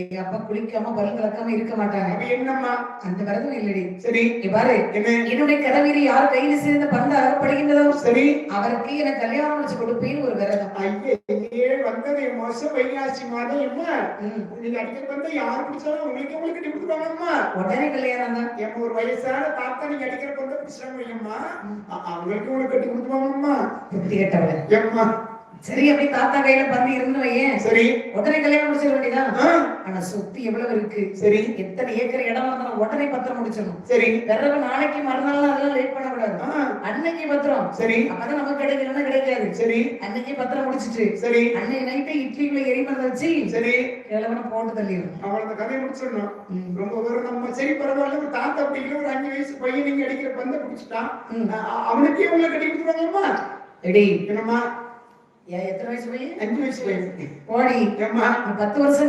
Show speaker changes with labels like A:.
A: எங்க அப்பா குளிக்காம பல் விளக்காம இருக்க மாட்டாங்க.
B: என்னம்மா
A: அந்த விரதம் இல்லடி.
B: சரி
A: பாரு, என்னுடைய கதவீரி யார் கையில சேர்ந்த பந்து அகப்படுகின்றதோ
B: சரி
A: அவருக்கு எனக்கு கல்யாணம் முடிச்சு கொடுப்பேன்னு ஒரு விரதம்.
B: ஐயே வந்தது மோசம் வைகாசி மாதம் எம்மா நீங்க அடிக்கிற வந்து யாரு பிடிச்சாலும் உங்களுக்கு கட்டி கொடுத்துருவாங்கம்மா.
A: உடனே கல்யாணம் தான்.
B: என் ஒரு வயசான தாத்தா நீங்க அடிக்கிற பொண்ணு பிடிச்சாங்க ஐயம்மா அவங்களுக்கு உங்களுக்கு கட்டி கொடுத்துருவாங்கம்மா.
A: புத்தி கேட்டவள
B: எம்மா
A: சரி அப்படி தாத்தா கையில பந்து இருந்து வையேன்.
B: சரி
A: உடனே கல்யாணம் முடிச்சிட வேண்டியதான். ஆனா சொத்து எவ்வளவு இருக்கு,
B: சரி
A: எத்தனை ஏக்கர் இடம் இருந்தாலும் உடனே பத்திரம் முடிச்சிடணும்.
B: சரி
A: பிறகு நாளைக்கு மறுநாள் அதெல்லாம் லேட் பண்ணக்கூடாது. அன்னைக்கு பத்திரம்.
B: சரி
A: அப்பதான் நமக்கு கிடைக்கலன்னா கிடைக்காது.
B: சரி
A: அன்னைக்கு பத்திரம் முடிச்சிட்டு
B: சரி
A: அன்னைக்கு நைட்டு இட்லிக்குள்ள எரிமலை வச்சு
B: சரி
A: கிழவனை போட்டு தள்ளிடணும்.
B: அவள் அந்த கதையை முடிச்சிடணும். ரொம்ப ஒரு நம்ம சரி பரவாயில்ல ஒரு தாத்தா பிடிக்கிற ஒரு 5 வயசு பையன் நீங்க அடிக்கிற பந்தை பிடிச்சிட்டான் அவனுக்கே உங்களை கட்டி கொடுத்துருவாங்கம்மா.
A: எடி
B: என்னம்மா
A: எத்தனை வயசு பையன்?
B: 5 வயசு பையன்.
A: போடி 10 வருஷம்